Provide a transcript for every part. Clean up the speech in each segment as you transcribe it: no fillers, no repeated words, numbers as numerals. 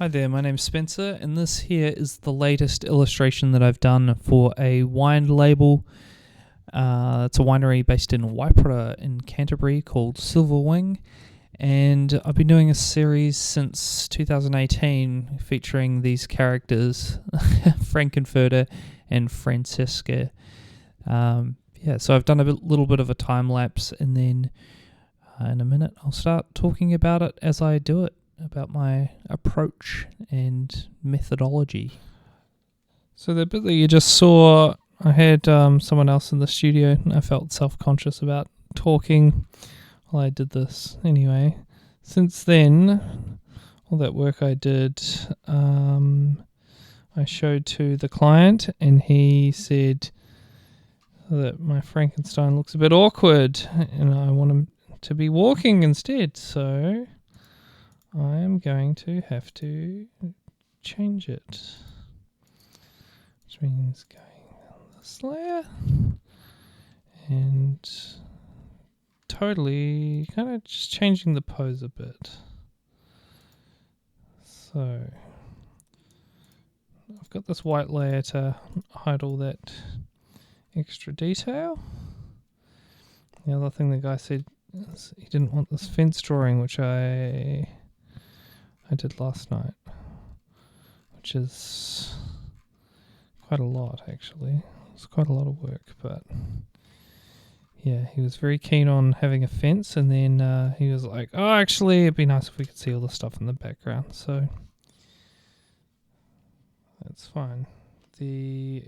Hi there, my name's Spencer, and this here is the latest illustration that I've done for a wine label. It's a winery based in Waipara in Canterbury called Silver Wing, and I've been doing a series since 2018 featuring these characters, Frankenfurter and Francesca. So I've done a little bit of a time lapse, and then in a minute I'll start talking about it as I do it, about my approach and methodology. So the bit that you just saw, I had someone else in the studio, and I felt self-conscious about talking while I did this. Anyway, since then, all that work I did, I showed to the client, and he said that my Frankenstein looks a bit awkward, and I want him to be walking instead, so I am going to have to change it, which means going on this layer and totally kind of just changing the pose a bit. So I've got this white layer to hide all that extra detail. The other thing the guy said is he didn't want this fence drawing, which I did last night, which is quite a lot actually. It's quite a lot of work, but yeah, he was very keen on having a fence, and then he was like, oh, actually it'd be nice if we could see all the stuff in the background, so that's fine. The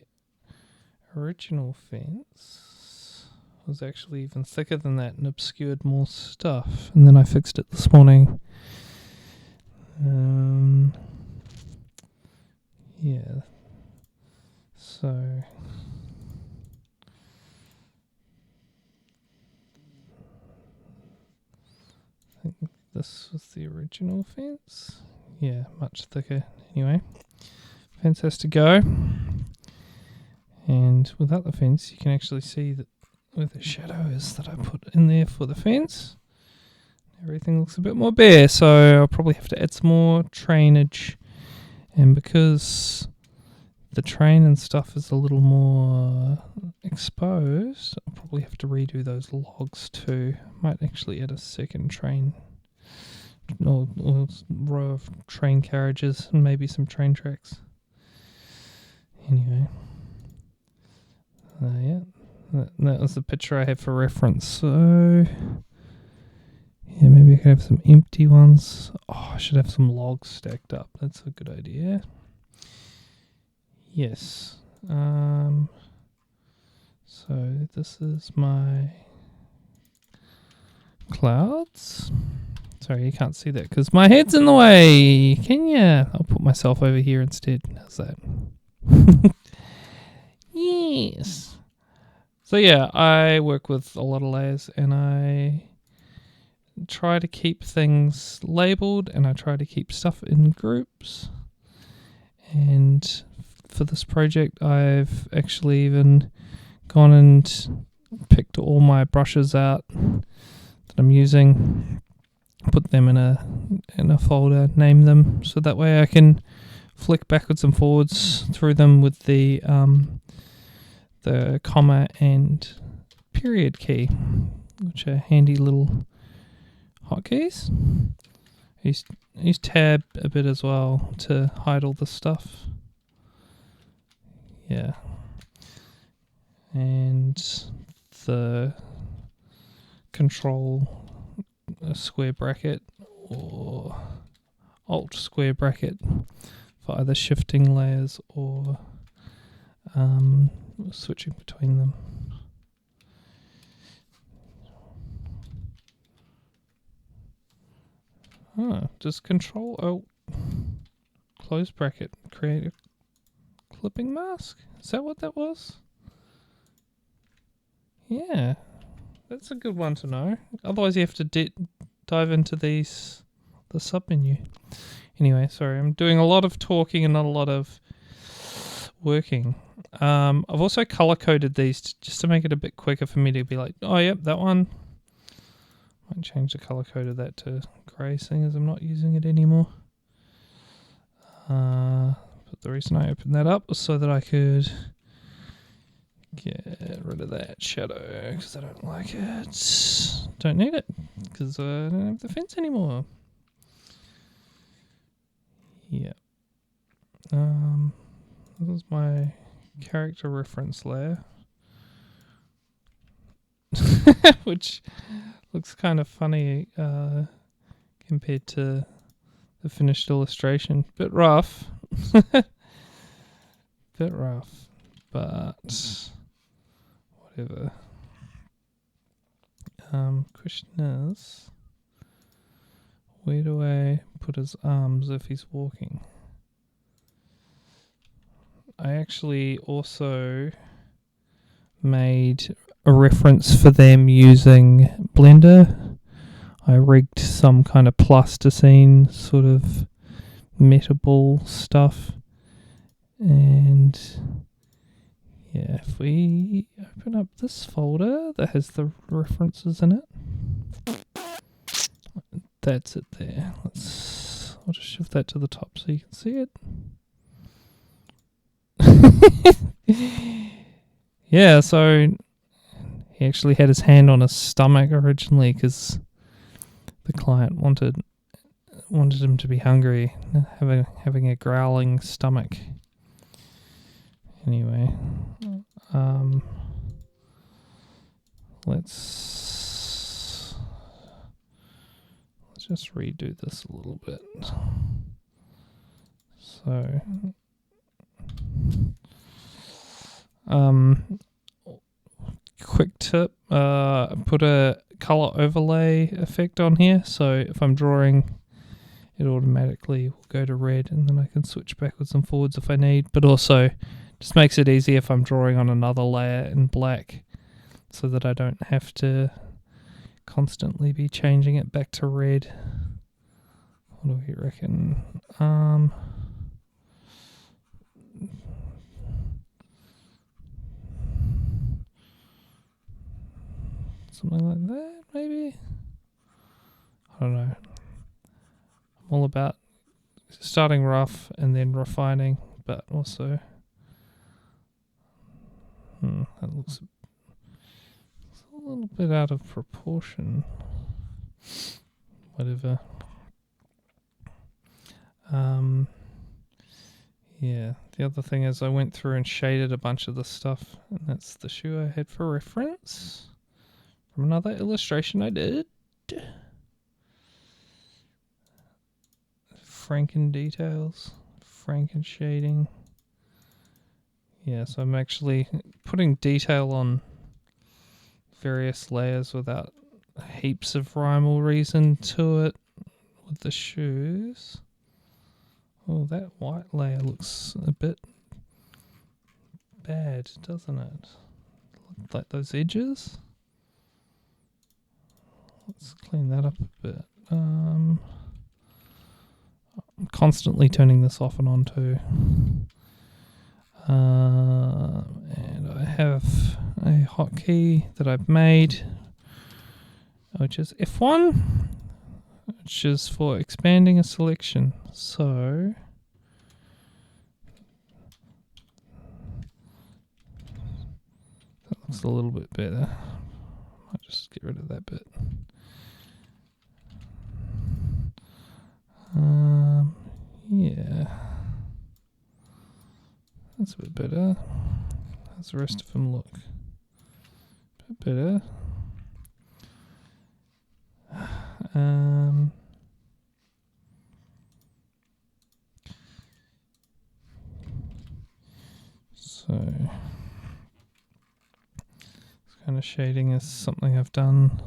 original fence was actually even thicker than that and obscured more stuff, and then I fixed it this morning. So I think this was the original fence. Yeah, much thicker. Anyway, fence has to go, and without the fence you can actually see that where the shadow is that I put in there for the fence. Everything looks a bit more bare, so I'll probably have to add some more trainage, and because the train and stuff is a little more exposed, I'll probably have to redo those logs too. Might actually add a second train or row of train carriages and maybe some train tracks. Anyway, that was the picture I have for reference. So yeah, maybe I could have some empty ones. Oh, I should have some logs stacked up. That's a good idea. Yes. So this is my clouds. Sorry, you can't see that because my head's in the way. Can you? I'll put myself over here instead. How's that? Yes. So yeah, I work with a lot of layers, and I try to keep things labeled, and I try to keep stuff in groups. And for this project, I've actually even gone and picked all my brushes out that I'm using, put them in a folder, name them, so that way I can flick backwards and forwards through them with the comma and period key, which are handy little hotkeys. I use tab a bit as well to hide all the stuff. Yeah. And the control square bracket or alt square bracket for either shifting layers or switching between them. Does control alt close bracket create a clipping mask? Is that what that was? Yeah, that's a good one to know. Otherwise you have to dive into the sub-menu. Anyway, sorry, I'm doing a lot of talking and not a lot of working. I've also color-coded these just to make it a bit quicker for me to be like, oh, yep, that one. Might change the color code of that to grey, seeing as I'm not using it anymore. But the reason I opened that up was so that I could get rid of that shadow, because I don't like it. Don't need it, because I don't have the fence anymore. Yeah. This is my character reference layer. Which looks kind of funny compared to the finished illustration. Bit rough. Bit rough. But whatever. Question is, where do I put his arms if he's walking? I actually also made a reference for them using Blender. I rigged some kind of plasticine sort of metaball stuff, and yeah, if we open up this folder that has the references in it, that's it there. I'll just shift that to the top so you can see it. Yeah, so he actually had his hand on his stomach originally because the client wanted him to be hungry, having a growling stomach. Anyway, let's just redo this a little bit. So, quick tip, put a color overlay effect on here, so if I'm drawing, it automatically will go to red, and then I can switch backwards and forwards if I need, but also just makes it easy if I'm drawing on another layer in black, so that I don't have to constantly be changing it back to red. What do we reckon? Something like that, maybe? I don't know. I'm all about starting rough and then refining, but also that looks a little bit out of proportion. Whatever. Yeah, the other thing is I went through and shaded a bunch of the stuff, and that's the shoe I had for reference from another illustration I did. Franken details, Franken shading. Yeah, so I'm actually putting detail on various layers without heaps of rhyme or reason to it with the shoes. Oh, that white layer looks a bit bad, doesn't it? Like those edges. Let's clean that up a bit. I'm constantly turning this off and on too. And I have a hotkey that I've made, which is F1, which is for expanding a selection. So that looks a little bit better. I'll just get rid of that bit. Yeah, that's a bit better. How's the rest of them look? A bit better. So this kind of shading is something I've done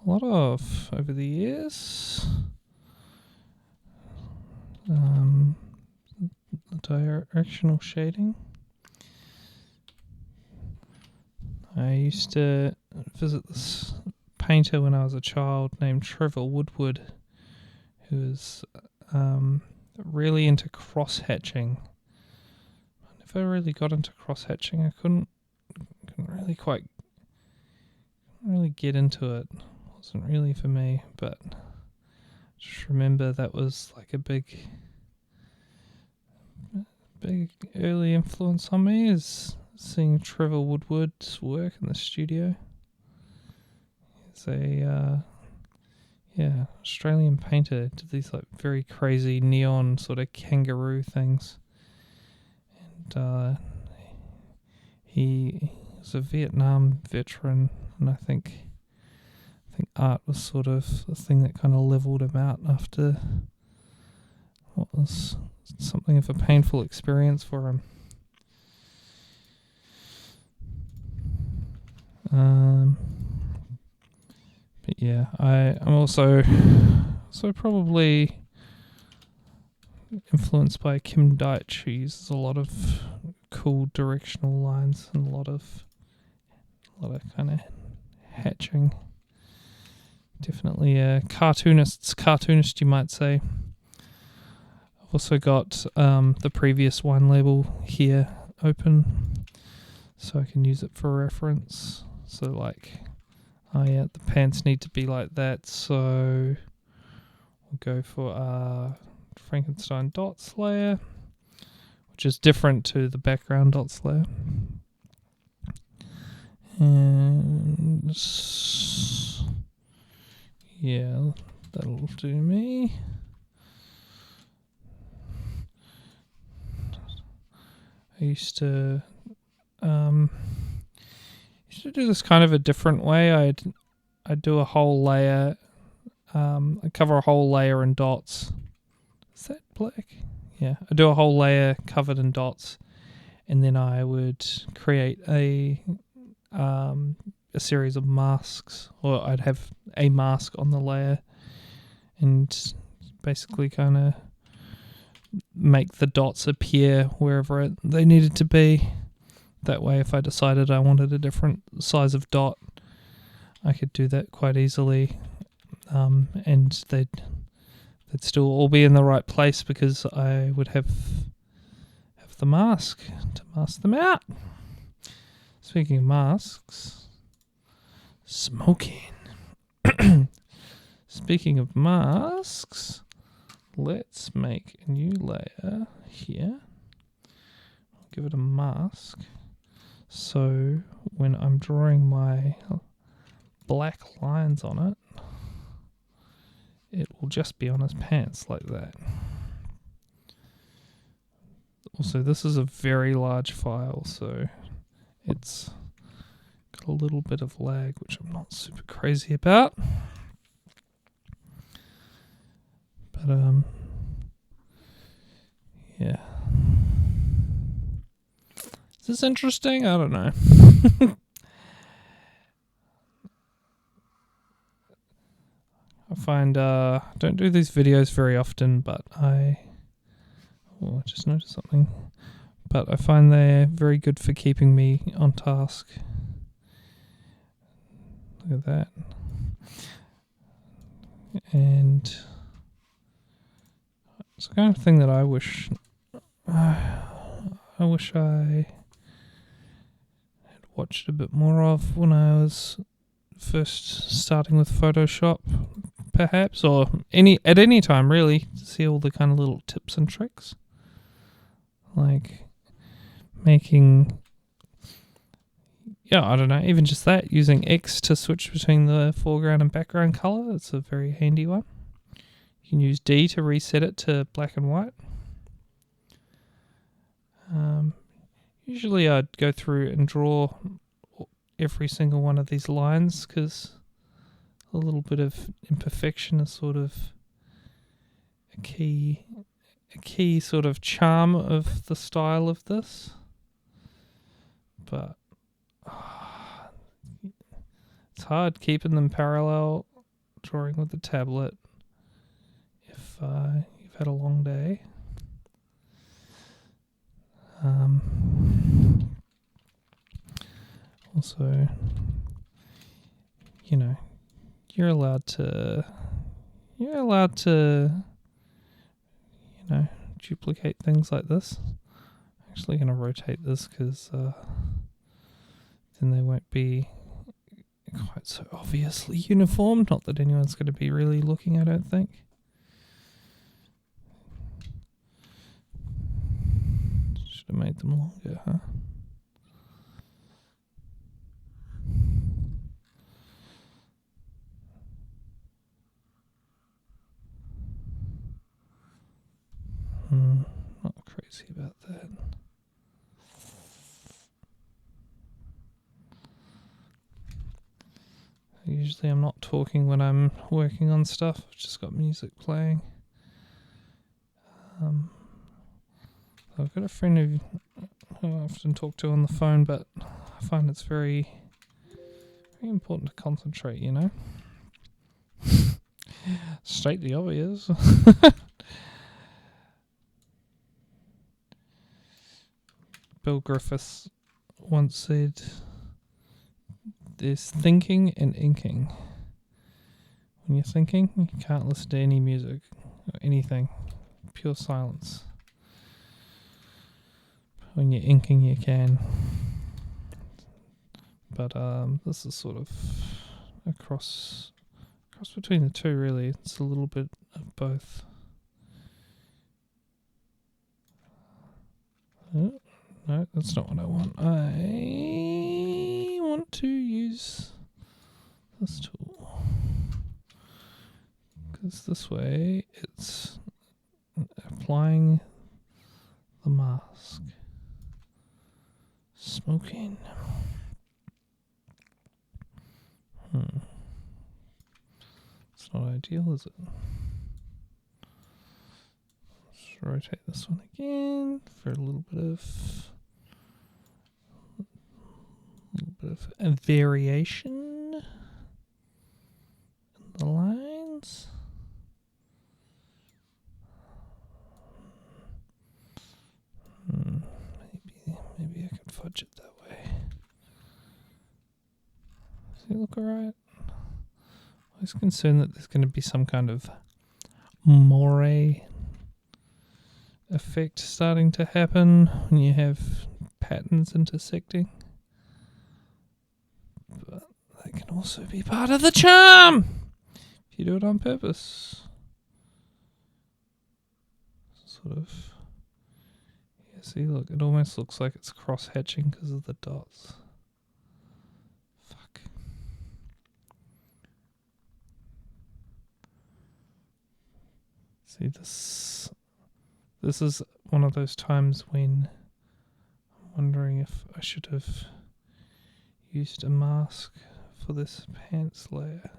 a lot of over the years. The directional shading. I used to visit this painter when I was a child named Trevor Woodward, who was really into cross-hatching. I never really got into cross-hatching. I couldn't really get into it. It wasn't really for me, but just remember that was like a big big early influence on me is seeing Trevor Woodward's work in the studio. He's a Australian painter. Did these like very crazy neon sort of kangaroo things, and he was a Vietnam veteran, and I think art was sort of the thing that kind of leveled him out after what was something of a painful experience for him. But yeah, I'm also probably influenced by Kim Deitch, who uses a lot of cool directional lines and a lot of kind of hatching. Definitely a cartoonist, you might say. I've also got the previous wine label here open, so I can use it for reference. So like, the pants need to be like that, so we'll go for Frankenstein dots layer, which is different to the background dots layer. And yeah, that'll do me. I used to do this kind of a different way. I'd do a whole layer. I'd cover a whole layer in dots. Is that black? Yeah, I'd do a whole layer covered in dots, and then I would create a series of masks, or I'd have a mask on the layer, and basically kind of make the dots appear wherever they needed to be. That way, if I decided I wanted a different size of dot, I could do that quite easily, and they'd still all be in the right place because I would have the mask to mask them out. Speaking of masks, smoking. Speaking of masks, let's make a new layer here. I'll give it a mask. So when I'm drawing my black lines on it, it will just be on his pants like that. Also, this is a very large file, so it's got a little bit of lag, which I'm not super crazy about. But yeah. Is this interesting? I don't know. I find don't do these videos very often, but I just noticed something. But I find they're very good for keeping me on task. Look at that. And it's the kind of thing that I wish I had watched a bit more of when I was first starting with Photoshop, perhaps, or at any time really, to see all the kind of little tips and tricks, like making, I don't know, even just that, using X to switch between the foreground and background color. It's a very handy one. You can use D to reset it to black and white. Usually I'd go through and draw every single one of these lines, because a little bit of imperfection is sort of a key sort of charm of the style of this. But it's hard keeping them parallel, drawing with the tablet, if you've had a long day. Also, you're allowed to duplicate things like this. I'm actually going to rotate this because then they won't be quite so obviously uniform. Not that anyone's going to be really looking, I don't think. Should have made them longer, huh? Not crazy about that. Usually I'm not talking when I'm working on stuff. I've just got music playing. I've got a friend who I often talk to on the phone, but I find it's very, very important to concentrate, you know? State the obvious. Bill Griffiths once said, there's thinking and inking. When you're thinking, you can't listen to any music or anything. Pure silence. When you're inking, you can. But this is sort of a cross between the two, really. It's a little bit of both. No, that's not what I want. I want to use this tool. Because this way it's applying the mask. Smoking. It's not ideal, is it? Let's rotate this one again for a little bit of a variation in the lines. Maybe I could fudge it that way. Does it look alright? I was concerned that there's going to be some kind of moire effect starting to happen when you have patterns intersecting. But that can also be part of the charm if you do it on purpose. Sort of. Yeah, see, look, it almost looks like it's cross-hatching because of the dots. Fuck. See, this is one of those times when I'm wondering if I should have used a mask for this pants layer.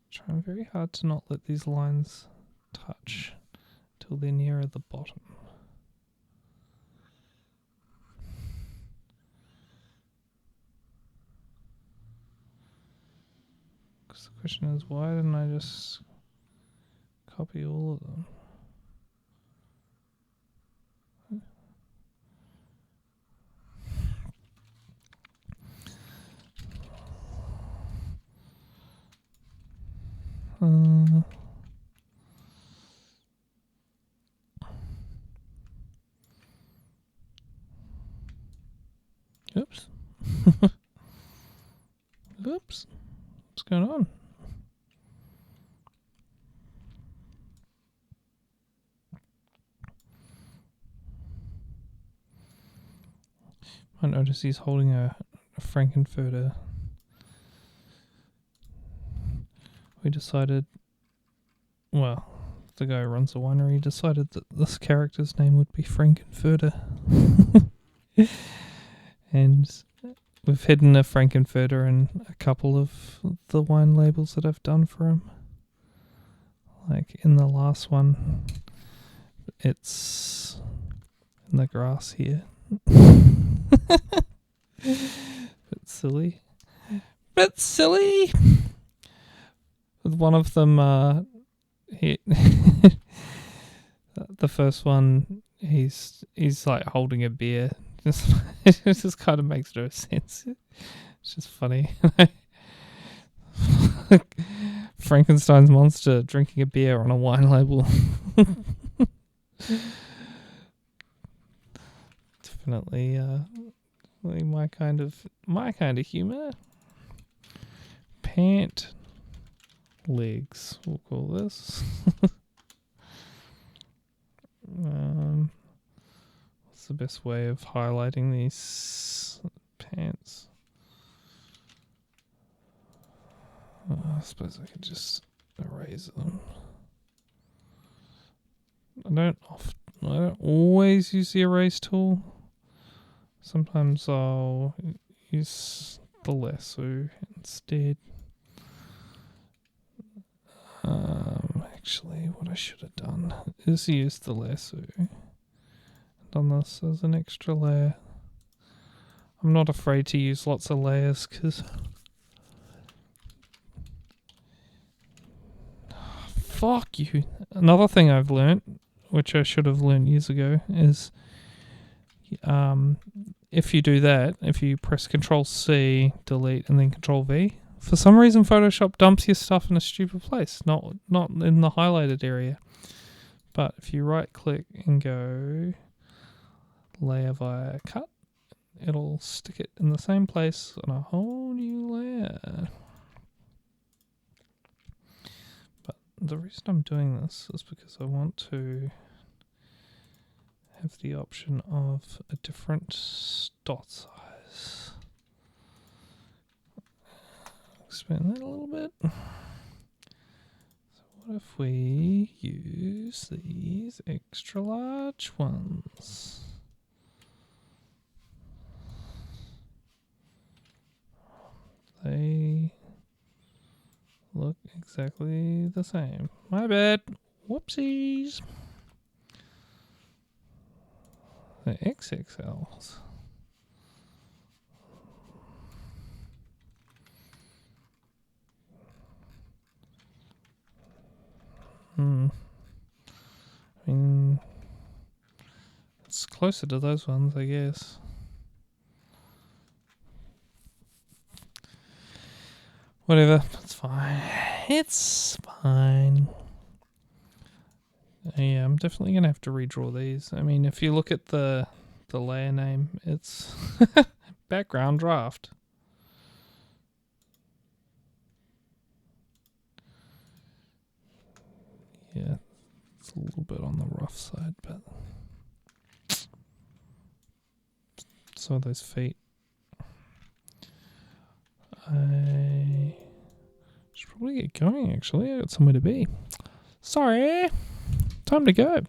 Trying very hard to not let these lines touch till they're nearer the bottom. Because the question is, why didn't I just copy all of them? Oops. Oops. What's going on? I notice he's holding a Frankenfurter. We decided, well, the guy who runs the winery decided that this character's name would be Frankenfurter. And we've hidden a Frankenfurter in a couple of the wine labels that I've done for him. Like in the last one, it's in the grass here. Bit silly. With one of them, the first one, he's like holding a beer. It just kind of makes no sense. It's just funny. Frankenstein's monster drinking a beer on a wine label. Definitely my kind of humor. Pant legs, we'll call this. What's the best way of highlighting these pants? I suppose I could just erase them. I don't always use the erase tool. Sometimes I'll use the lasso instead. Actually, what I should have done is use the lasso. Done this as an extra layer. I'm not afraid to use lots of layers because fuck you. Another thing I've learnt, which I should have learnt years ago, is if you do that, if you press Control C, delete, and then Control V, for some reason Photoshop dumps your stuff in a stupid place, not in the highlighted area. But if you right click and go layer via cut, it'll stick it in the same place on a whole new layer. But the reason I'm doing this is because I want to have the option of a different dot size. Expand that a little bit. So what if we use these extra large ones? They look exactly the same. My bad. Whoopsies. The XXLs. I mean, it's closer to those ones, I guess. Whatever, it's fine. It's fine. Yeah, I'm definitely going to have to redraw these. I mean, if you look at the layer name, it's background draft. Yeah, it's a little bit on the rough side, but some of those feet. I should probably get going, actually. I got somewhere to be. Sorry. Time to go.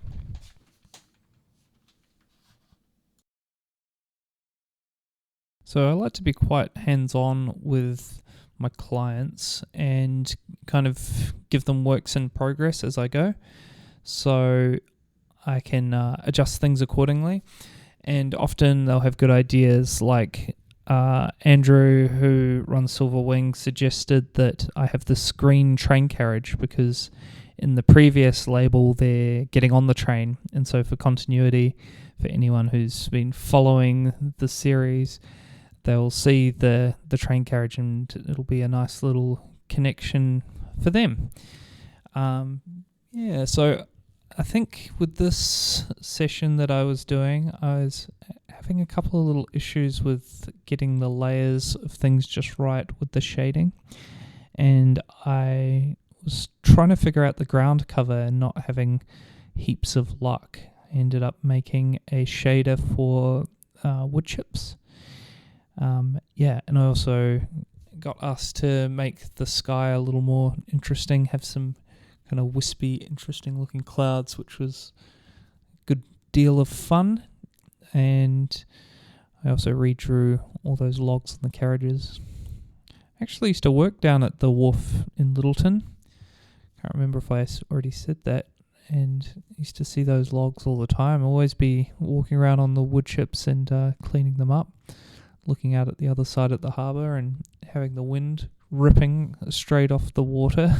So I like to be quite hands-on with my clients and kind of give them works in progress as I go, so I can adjust things accordingly. And often they'll have good ideas, like Andrew, who runs Silver Wing, suggested that I have the screen train carriage because in the previous label they're getting on the train, and so for continuity, for anyone who's been following the series, they'll see the train carriage and it'll be a nice little connection for them. So I think with this session that I was doing, I was having a couple of little issues with getting the layers of things just right with the shading, and I was trying to figure out the ground cover and not having heaps of luck. I ended up making a shader for wood chips. And I also got asked to make the sky a little more interesting, have some kind of wispy, interesting looking clouds, which was a good deal of fun. And I also redrew all those logs on the carriages. I actually used to work down at the wharf in Littleton. Can't remember if I already said that. And I used to see those logs all the time. Always be walking around on the wood chips and cleaning them up, looking out at the other side at the harbour and having the wind ripping straight off the water.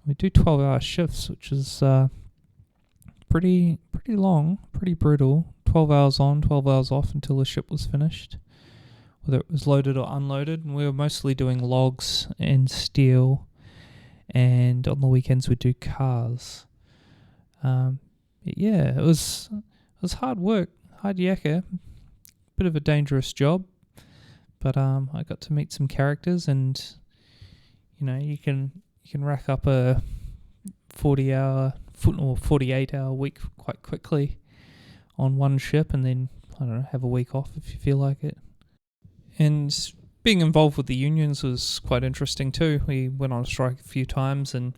We do 12-hour shifts, which is pretty long, pretty brutal. 12 hours on, 12 hours off until the ship was finished, whether it was loaded or unloaded. And we were mostly doing logs and steel, and on the weekends we'd do cars. It was hard work, hard yakka, bit of a dangerous job, but I got to meet some characters, and you can rack up a 40-hour or 48-hour week quite quickly on one ship, and then I don't know, have a week off if you feel like it. And being involved with the unions was quite interesting too. We went on a strike a few times, and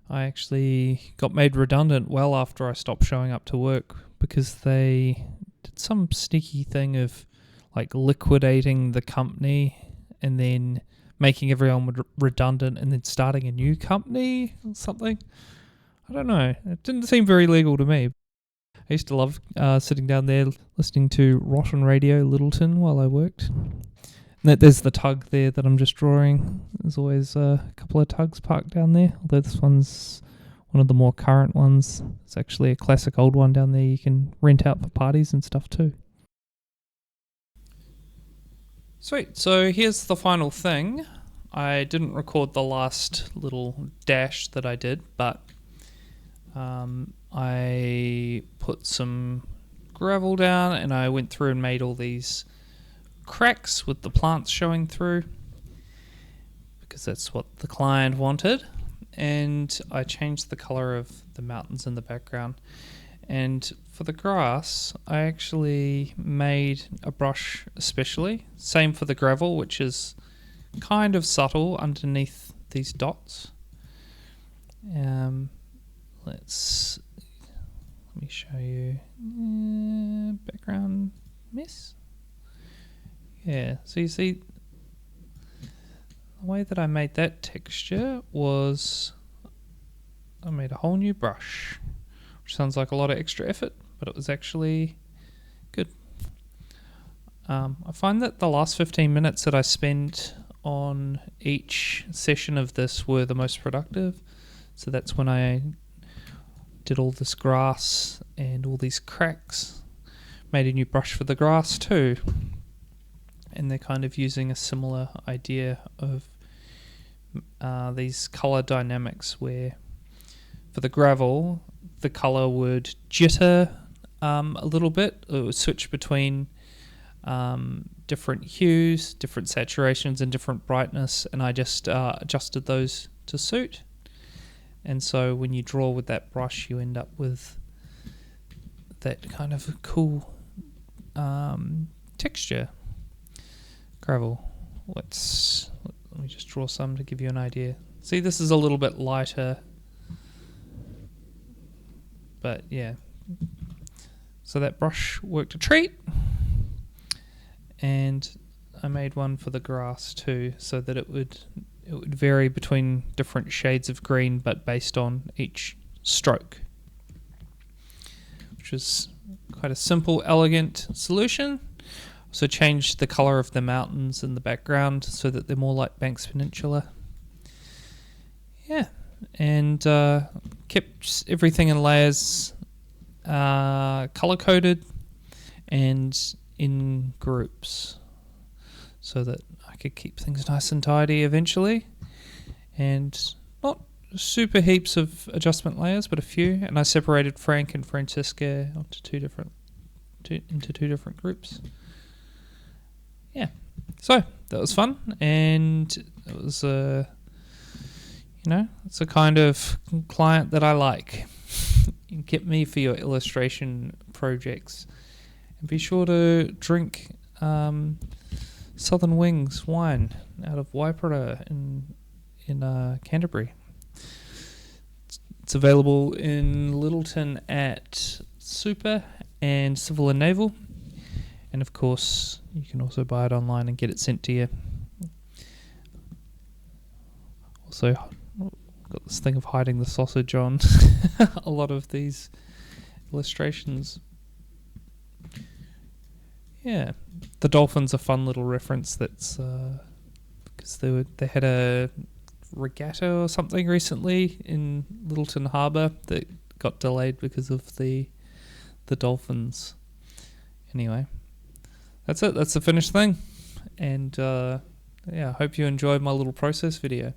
I actually got made redundant well after I stopped showing up to work because they did some sneaky thing of like liquidating the company and then making everyone redundant and then starting a new company or something. I don't know. It didn't seem very legal to me. I used to love sitting down there listening to Rotten Radio Littleton while I worked. And there's the tug there that I'm just drawing. There's always a couple of tugs parked down there, although this one's one of the more current ones. It's actually a classic old one down there you can rent out for parties and stuff too. Sweet, so here's the final thing. I didn't record the last little dash that I did, but I put some gravel down and I went through and made all these cracks with the plants showing through because that's what the client wanted. And I changed the color of the mountains in the background. And for the grass, I actually made a brush especially. Same for the gravel, which is kind of subtle underneath these dots. Let me show you background mess. Yeah, so you see the way that I made that texture was I made a whole new brush, which sounds like a lot of extra effort, but it was actually good. I find that the last 15 minutes that I spent on each session of this were the most productive. So that's when I did all this grass and all these cracks. Made a new brush for the grass too. And they're kind of using a similar idea of these color dynamics where for the gravel, the color would jitter a little bit. It would switch between different hues, different saturations, and different brightness, and I just adjusted those to suit. And so when you draw with that brush, you end up with that kind of cool texture. Gravel. Let me just draw some to give you an idea. See, this is a little bit lighter, but yeah. So that brush worked a treat, and I made one for the grass too, so that it would vary between different shades of green, but based on each stroke, which is quite a simple, elegant solution. So changed the color of the mountains in the background so that they're more like Banks Peninsula. Yeah, and kept everything in layers color coded and in groups so that I could keep things nice and tidy eventually. And not super heaps of adjustment layers, but a few. And I separated Frank and Francesca into two different groups. Yeah, so that was fun, and it was it's a kind of client that I like. You get me for your illustration projects, and be sure to drink Southern Wings wine out of Waipara in Canterbury. It's available in Littleton at Super and Civil and Naval. And of course, you can also buy it online and get it sent to you. Also, I've got this thing of hiding the sausage on a lot of these illustrations. Yeah, the dolphin's a fun little reference. That's because they had a regatta or something recently in Littleton Harbour that got delayed because of the dolphins. Anyway. That's it. That's the finished thing. And I hope you enjoyed my little process video.